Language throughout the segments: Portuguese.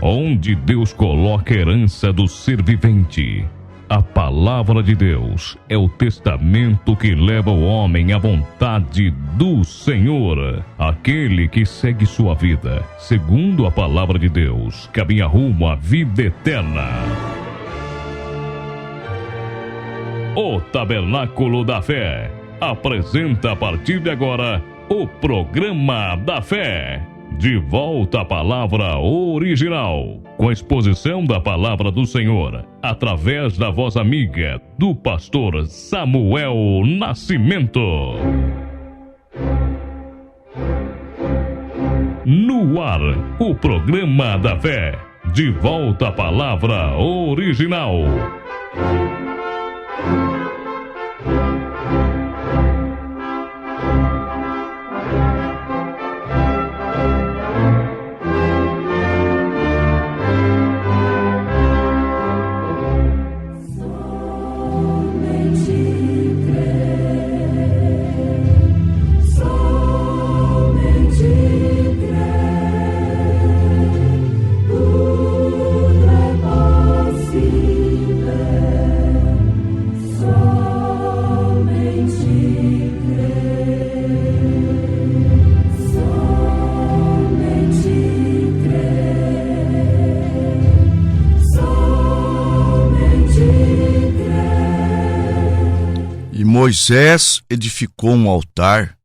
onde Deus coloca a herança do ser vivente. A palavra de Deus é o testamento que leva o homem à vontade do Senhor. Aquele que segue sua vida segundo a palavra de Deus caminha rumo à vida eterna. O Tabernáculo da Fé apresenta a partir de agora o Programa da Fé. De volta à palavra original, com a exposição da palavra do Senhor, através da voz amiga do pastor Samuel Nascimento. No ar, o Programa da Fé. De volta à palavra original. Moisés edificou um altar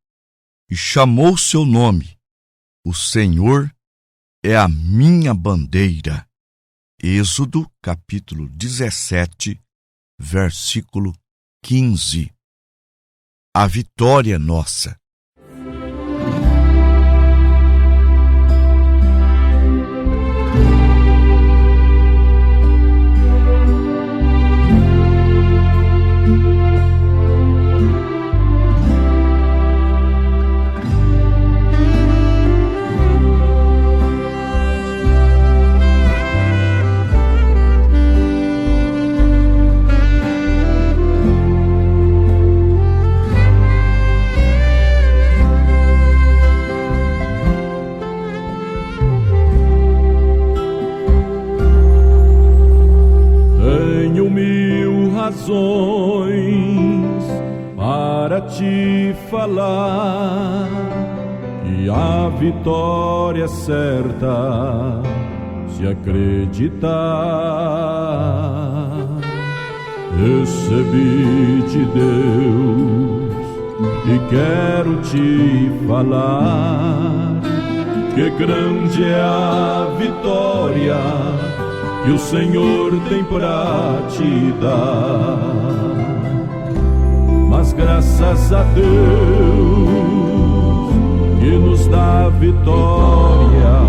e chamou seu nome. O Senhor é a minha bandeira. Êxodo, capítulo 17, versículo 15. A vitória é nossa. Para te falar que a vitória é certa se acreditar. Recebi de Deus e quero te falar que grande é a vitória que o Senhor tem pra te dar. Mas graças a Deus que nos dá vitória,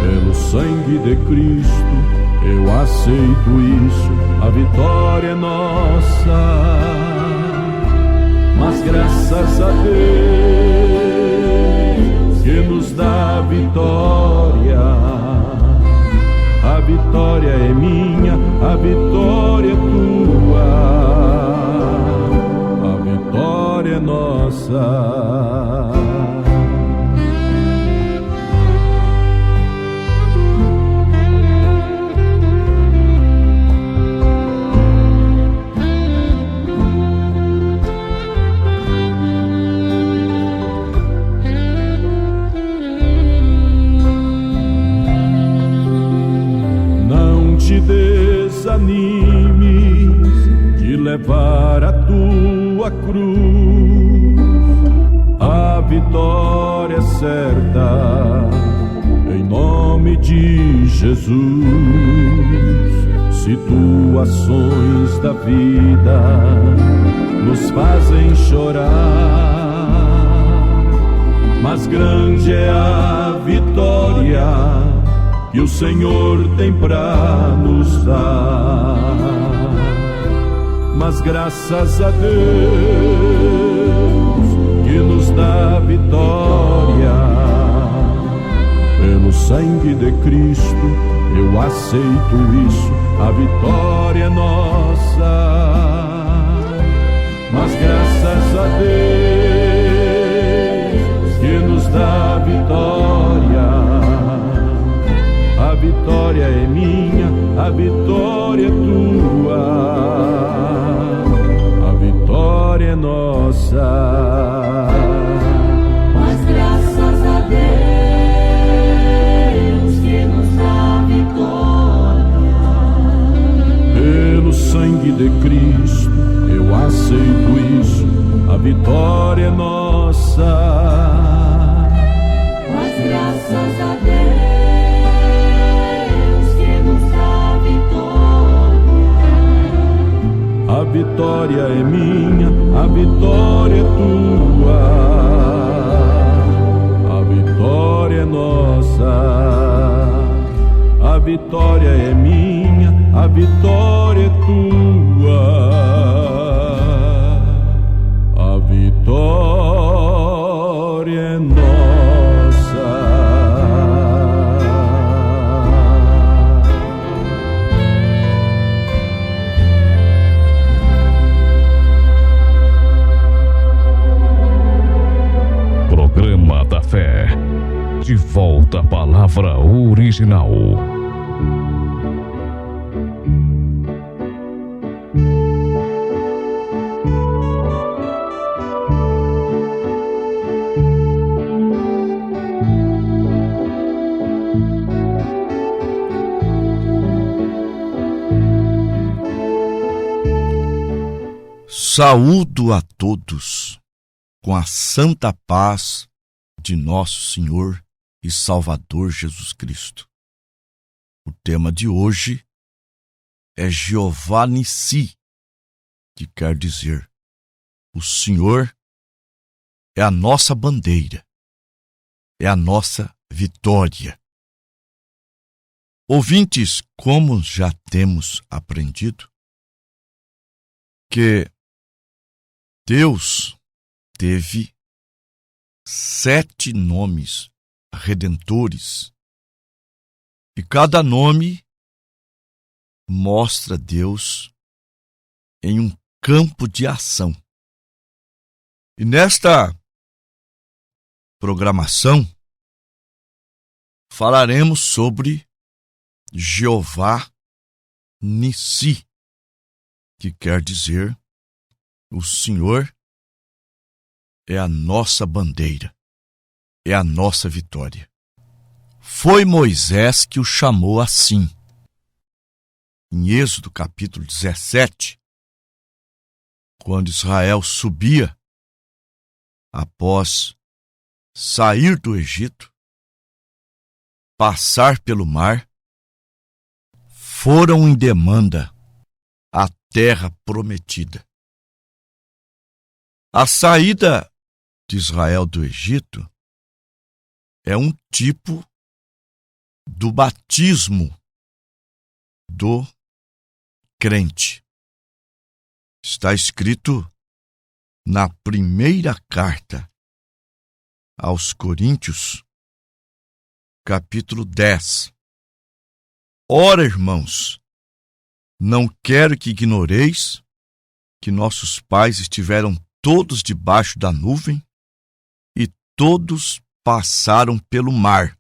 pelo sangue de Cristo eu aceito isso, a vitória é nossa. Mas graças a Deus que nos dá vitória, a vitória é minha, a vitória é tua, a vitória é nossa. Desanimes de levar a tua cruz, a vitória é certa, em nome de Jesus. Situações da vida nos fazem chorar, mas grande é a vitória que o Senhor tem pra nos dar. Mas graças a Deus que nos dá vitória, pelo sangue de Cristo eu aceito isso, a vitória é nossa. Mas graças a Deus que nos dá vitória, a vitória é tua, a vitória é nossa. Mas graças a Deus que nos dá vitória. Pelo sangue de Cristo eu aceito isso, a vitória é nossa. Mas graças a Deus que nos dá vitória. A vitória é minha, a vitória é tua, a vitória é nossa. A vitória é minha, a vitória é tua, a vitória é nossa. Programa da Fé. De volta à palavra original. Saúdo a todos com a santa paz de nosso Senhor e Salvador Jesus Cristo. O tema de hoje é Jeová Nissi, que quer dizer: o Senhor é a nossa bandeira, é a nossa vitória. Ouvintes, como já temos aprendido, que Deus teve 7 nomes redentores e cada nome mostra Deus em um campo de ação. E nesta programação falaremos sobre Jeová Nissi, que quer dizer: o Senhor é a nossa bandeira, é a nossa vitória. Foi Moisés que o chamou assim. Em Êxodo capítulo 17, quando Israel subia após sair do Egito, passar pelo mar, foram em demanda à terra prometida. A saída de Israel do Egito é um tipo do batismo do crente. Está escrito na primeira carta aos Coríntios, capítulo 10. Ora, irmãos, não quero que ignoreis que nossos pais estiveram todos debaixo da nuvem e todos passaram pelo mar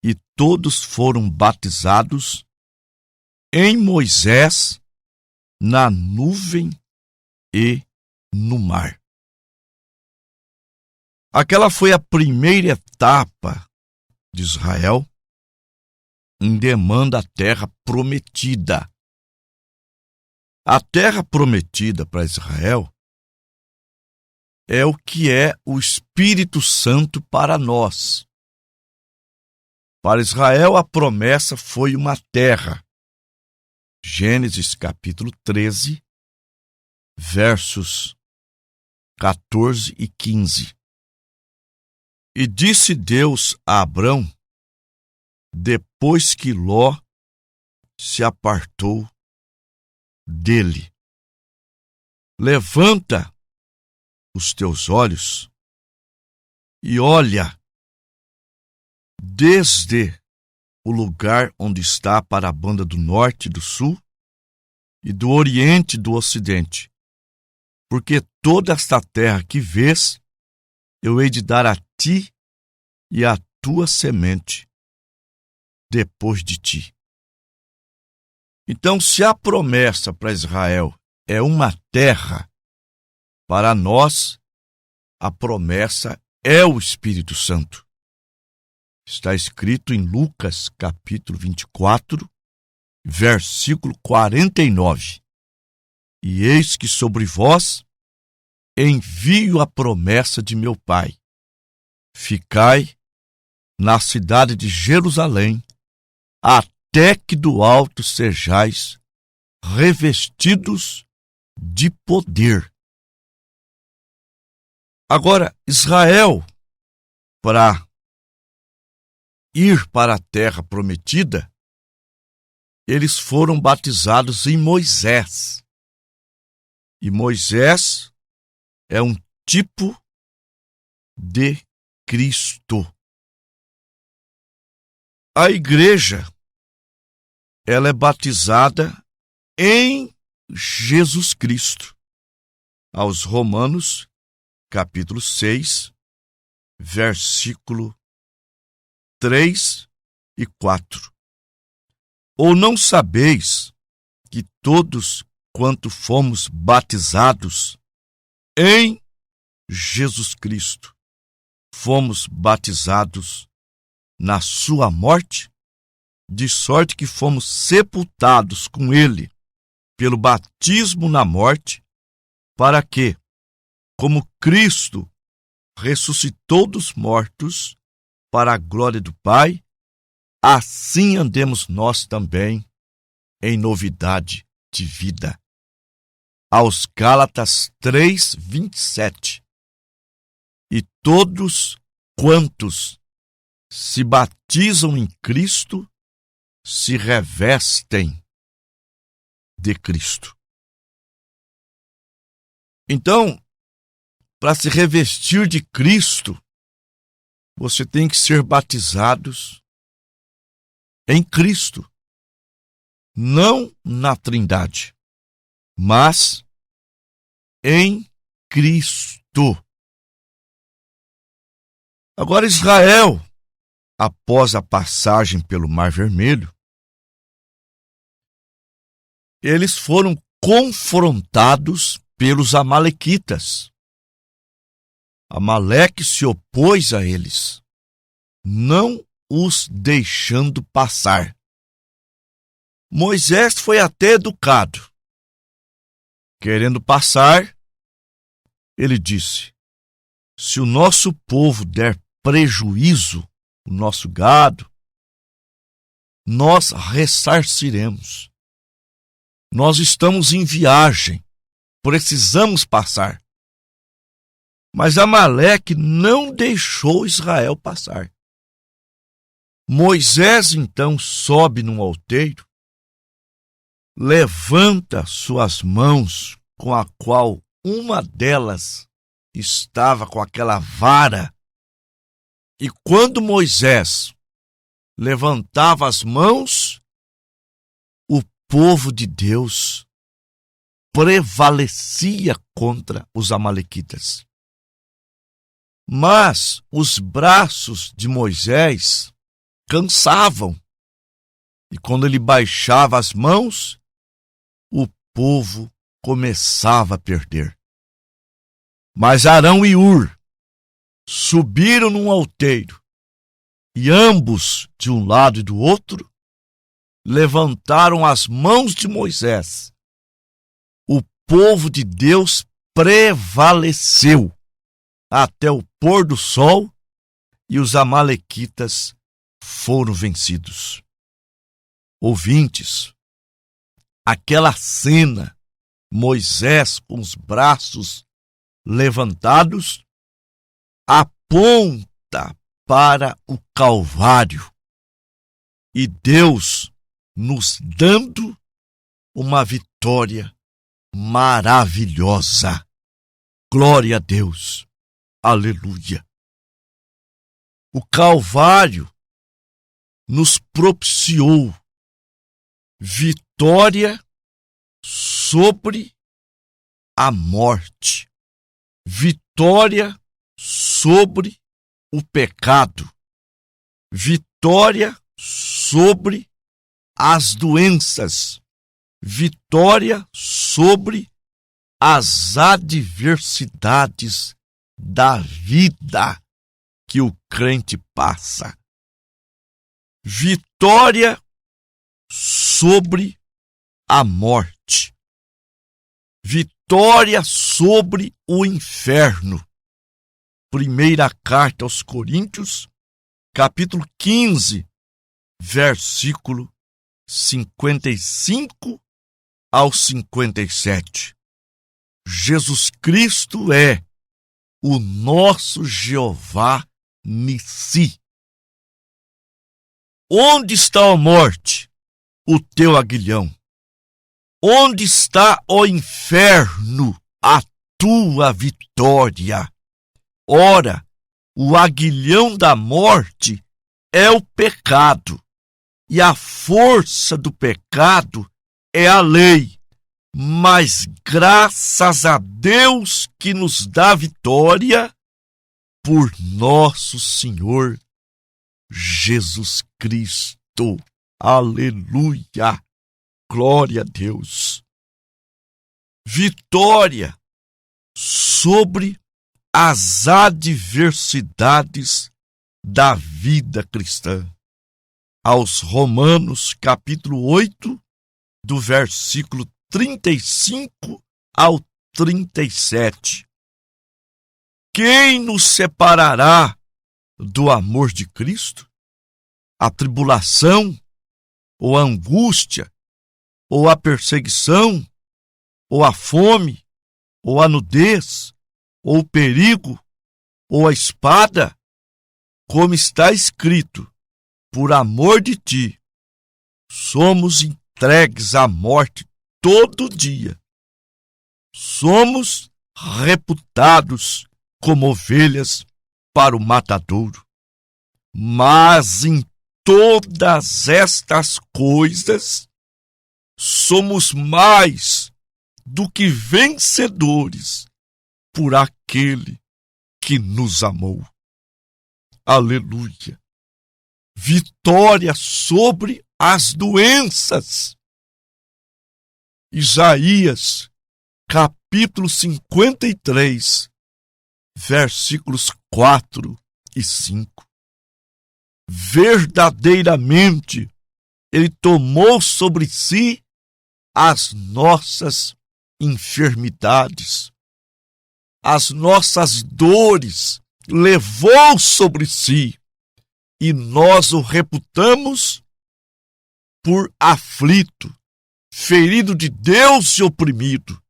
e todos foram batizados em Moisés na nuvem e no mar. Aquela foi a primeira etapa de Israel em demanda à terra prometida. A terra prometida para Israel é o que é o Espírito Santo para nós. Para Israel, a promessa foi uma terra. Gênesis capítulo 13, versos 14 e 15. E disse Deus a Abrão, depois que Ló se apartou dele: levanta os teus olhos e olha desde o lugar onde está para a banda do norte e do sul e do oriente e do ocidente, porque toda esta terra que vês eu hei de dar a ti e à tua semente depois de ti. Então, se a promessa para Israel é uma terra, para nós, a promessa é o Espírito Santo. Está escrito em Lucas, capítulo 24, versículo 49. E eis que sobre vós envio a promessa de meu Pai. Ficai na cidade de Jerusalém, até que do alto sejais revestidos de poder. Agora, Israel, para ir para a terra prometida, eles foram batizados em Moisés. E Moisés é um tipo de Cristo. A igreja, ela é batizada em Jesus Cristo. Aos Romanos, capítulo 6, versículo 3 e 4. Ou não sabeis que todos quanto fomos batizados em Jesus Cristo, fomos batizados na sua morte, de sorte que fomos sepultados com ele pelo batismo na morte, para que, como Cristo ressuscitou dos mortos para a glória do Pai, assim andemos nós também em novidade de vida. Aos Gálatas 3, 27. E todos quantos se batizam em Cristo se revestem de Cristo. Então, para se revestir de Cristo, você tem que ser batizados em Cristo, não na Trindade, mas em Cristo. Agora, Israel, após a passagem pelo Mar Vermelho, eles foram confrontados pelos amalequitas. Amaleque se opôs a eles, não os deixando passar. Moisés foi até educado. Querendo passar, ele disse: se o nosso povo der prejuízo, o nosso gado, nós ressarciremos. Nós estamos em viagem, precisamos passar. Mas Amaleque não deixou Israel passar. Moisés então sobe num outeiro, levanta suas mãos, com a qual uma delas estava com aquela vara, e quando Moisés levantava as mãos, o povo de Deus prevalecia contra os amalequitas. Mas os braços de Moisés cansavam, e quando ele baixava as mãos, o povo começava a perder. Mas Arão e Hur subiram num outeiro, e ambos, de um lado e do outro, levantaram as mãos de Moisés. O povo de Deus prevaleceu até o pôr do sol, e os amalequitas foram vencidos. Ouvintes, aquela cena, Moisés com os braços levantados, aponta para o Calvário, e Deus nos dando uma vitória maravilhosa. Glória a Deus. Aleluia. O Calvário nos propiciou vitória sobre a morte, vitória sobre o pecado, vitória sobre as doenças, vitória sobre as adversidades da vida que o crente passa. Vitória sobre a morte. Vitória sobre o inferno. Primeira carta aos Coríntios, capítulo 15, versículo 55 ao 57. Jesus Cristo é o nosso Jeová Nissi. Onde está a morte, o teu aguilhão? Onde está, ó inferno, a tua vitória? Ora, o aguilhão da morte é o pecado, e a força do pecado é a lei. Mas graças a Deus que nos dá vitória por nosso Senhor Jesus Cristo. Aleluia! Glória a Deus! Vitória sobre as adversidades da vida cristã. Aos Romanos, capítulo 8, do versículo 35 ao 37. Quem nos separará do amor de Cristo? A tribulação, ou a angústia, ou a perseguição, ou a fome, ou a nudez, ou o perigo, ou a espada? Como está escrito, por amor de ti, somos entregues à morte todo dia. Somos reputados como ovelhas para o matadouro. Mas em todas estas coisas somos mais do que vencedores por aquele que nos amou. Aleluia! Vitória sobre as doenças. Isaías, capítulo 53, versículos 4 e 5. Verdadeiramente, ele tomou sobre si as nossas enfermidades, as nossas dores, levou sobre si, e nós o reputamos por aflito, ferido de Deus e oprimido.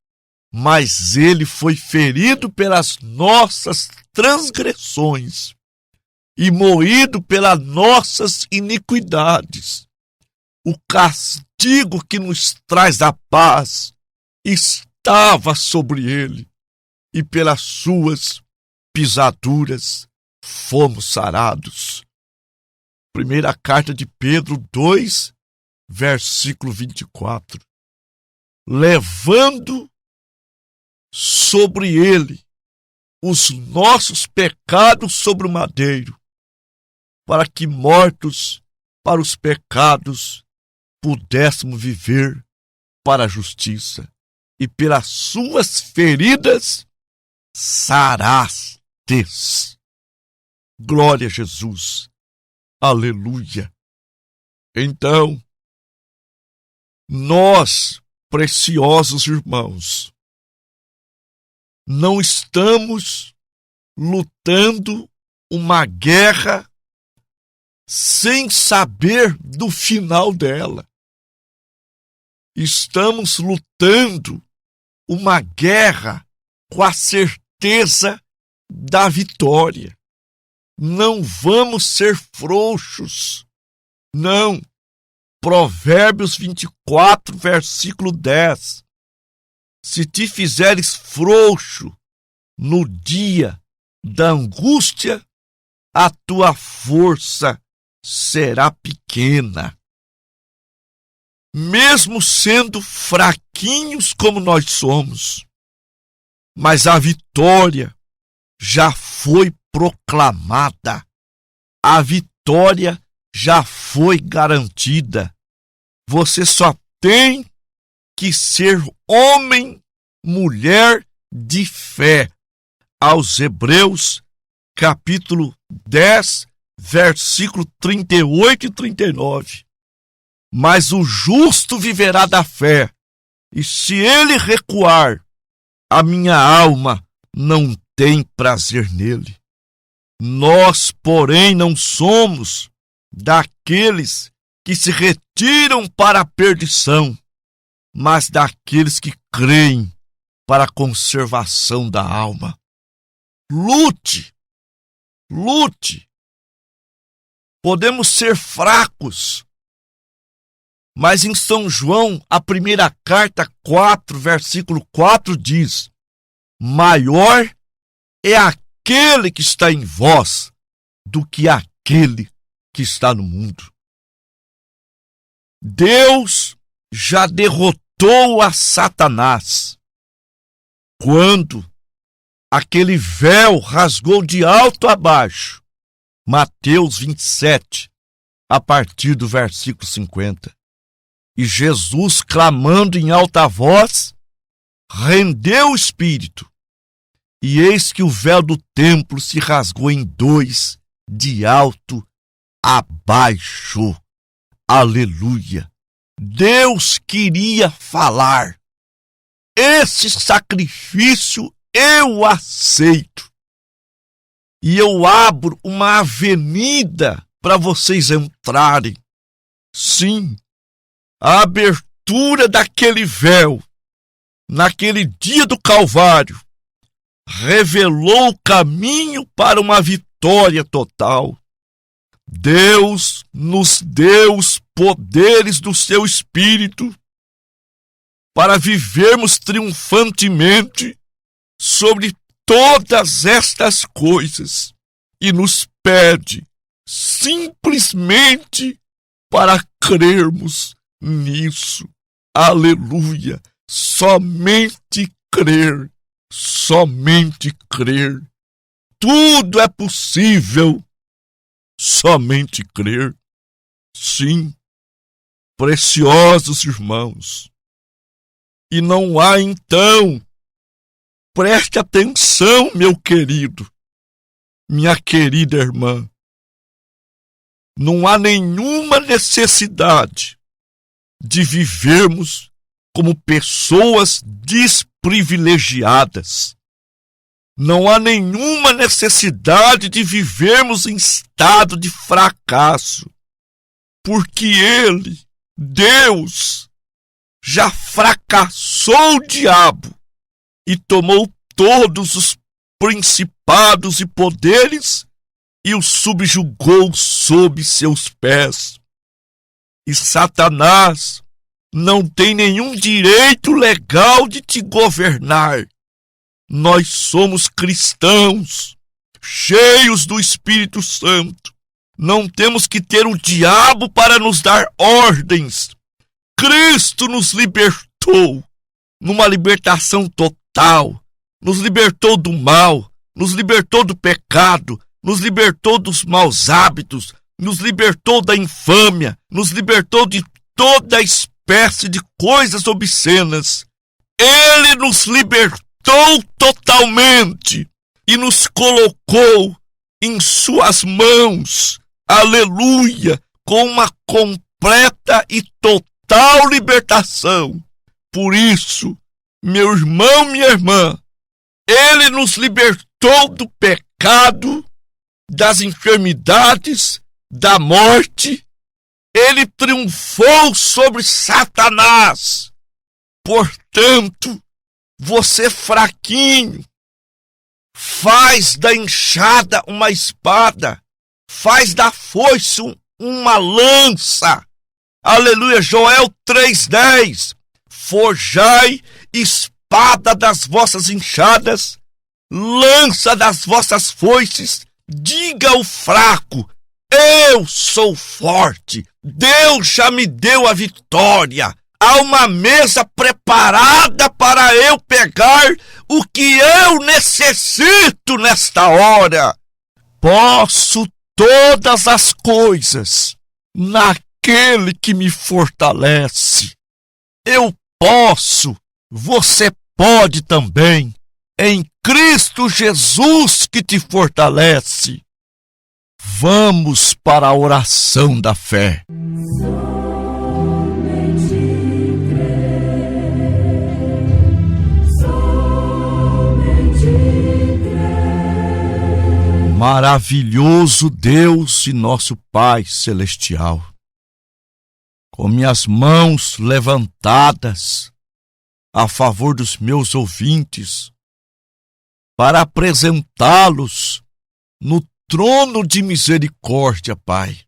Mas ele foi ferido pelas nossas transgressões e moído pelas nossas iniquidades. O castigo que nos traz a paz estava sobre ele, e pelas suas pisaduras fomos sarados. Primeira carta de Pedro 2, versículo 24. Levando sobre ele os nossos pecados sobre o madeiro, para que, mortos para os pecados, pudéssemos viver para a justiça, e pelas suas feridas sarastes. Glória a Jesus. Aleluia. Então, nós, preciosos irmãos, não estamos lutando uma guerra sem saber do final dela. Estamos lutando uma guerra com a certeza da vitória. Não vamos ser frouxos. Não. Provérbios 24, versículo 10. Se te fizeres frouxo no dia da angústia, a tua força será pequena. Mesmo sendo fraquinhos como nós somos, mas a vitória já foi proclamada. A vitória já foi garantida. Você só tem que ser homem, mulher de fé. Aos Hebreus, capítulo 10, versículo 38 e 39. Mas o justo viverá da fé, e se ele recuar, a minha alma não tem prazer nele. Nós, porém, não somos daqueles que se retiram para a perdição, mas daqueles que creem para a conservação da alma. Lute. Podemos ser fracos, mas em São João, a primeira carta 4, versículo 4 diz: maior é aquele que está em vós do que aquele que está no mundo. Deus já derrotou a Satanás quando aquele véu rasgou de alto a baixo. Mateus 27, a partir do versículo 50. E Jesus, clamando em alta voz, rendeu o espírito. E eis que o véu do templo se rasgou em dois, de alto a baixo. Aleluia! Deus queria falar. Esse sacrifício eu aceito. E eu abro uma avenida para vocês entrarem. Sim, a abertura daquele véu, naquele dia do Calvário, revelou o caminho para uma vitória total. Deus nos deu os poderes do seu Espírito para vivermos triunfantemente sobre todas estas coisas e nos pede simplesmente para crermos nisso. Aleluia! Somente crer. Tudo é possível. Somente crer. Sim, preciosos irmãos. E não há então, preste atenção, meu querido, minha querida irmã, não há nenhuma necessidade de vivermos como pessoas desprivilegiadas. Não há nenhuma necessidade de vivermos em estado de fracasso, porque Ele, Deus, já fracassou o diabo e tomou todos os principados e poderes e os subjugou sob seus pés. E Satanás não tem nenhum direito legal de te governar. Nós somos cristãos, cheios do Espírito Santo. Não temos que ter o diabo para nos dar ordens. Cristo nos libertou numa libertação total. Nos libertou do mal, nos libertou do pecado, nos libertou dos maus hábitos, nos libertou da infâmia, nos libertou de toda espécie de coisas obscenas. Ele nos libertou totalmente e nos colocou em suas mãos, aleluia, com uma completa e total libertação. Por isso, meu irmão, minha irmã, Ele nos libertou do pecado, das enfermidades, da morte. Ele triunfou sobre Satanás. Portanto, você fraquinho, faz da enxada uma espada, faz da foice uma lança. Aleluia, Joel 3:10. Forjai espada das vossas enxadas, lança das vossas foices. Diga ao fraco: eu sou forte, Deus já me deu a vitória. Há uma mesa preparada para eu pegar o que eu necessito nesta hora. Posso todas as coisas naquele que me fortalece. Eu posso, você pode também, em Cristo Jesus que te fortalece. Vamos para a oração da fé. Maravilhoso Deus e nosso Pai Celestial, com minhas mãos levantadas a favor dos meus ouvintes, para apresentá-los no trono de misericórdia, Pai.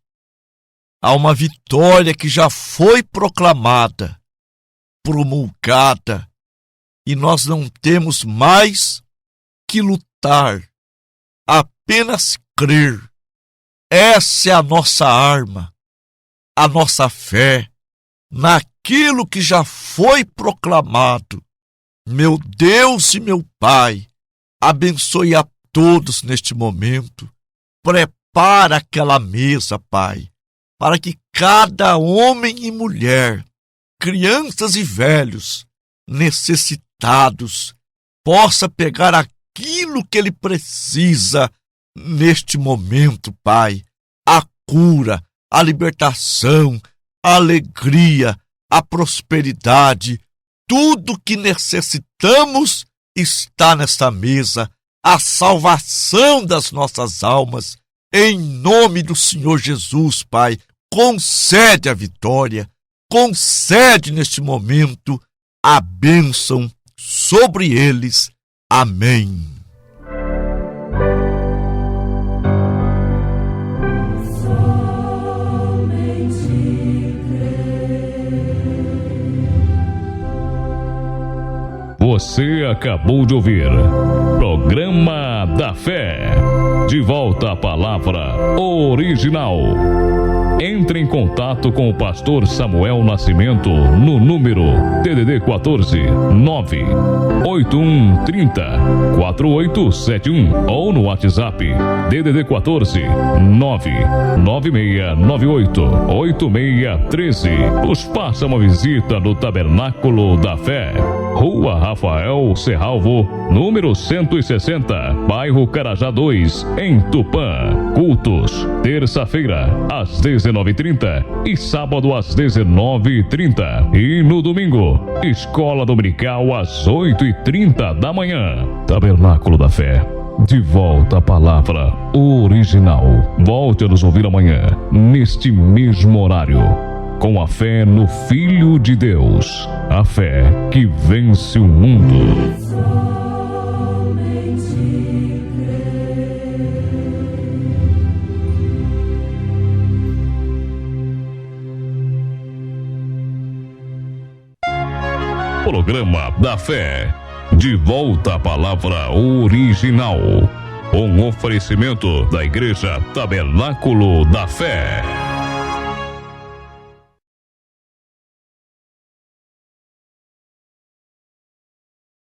Há uma vitória que já foi proclamada, promulgada, e nós não temos mais que lutar, apenas crer. Essa é a nossa arma, a nossa fé, naquilo que já foi proclamado. Meu Deus e meu Pai, abençoe a todos neste momento. Prepara aquela mesa, Pai, para que cada homem e mulher, crianças e velhos, necessitados, possa pegar aquilo que ele precisa neste momento, Pai. A cura, a libertação, a alegria, a prosperidade, tudo que necessitamos está nesta mesa. A salvação das nossas almas, em nome do Senhor Jesus, Pai. Concede a vitória, concede neste momento a bênção sobre eles. Amém. Você acabou de ouvir Programa da Fé. De volta à palavra original. Entre em contato com o pastor Samuel Nascimento no número DDD 14 98130 4871 ou no WhatsApp DDD 14 99698 8613. Nos faça uma visita no Tabernáculo da Fé, Rua Rafael Serralvo, número 160, bairro Carajá 2, em Tupã. Cultos, terça-feira, às 19h30 e sábado às 19h30. E no domingo, escola dominical às 8h30 da manhã. Tabernáculo da Fé. De volta à palavra original. Volte a nos ouvir amanhã, neste mesmo horário. Com a fé no Filho de Deus. A fé que vence o mundo. Programa da Fé. De volta à palavra original. Um oferecimento da Igreja Tabernáculo da Fé.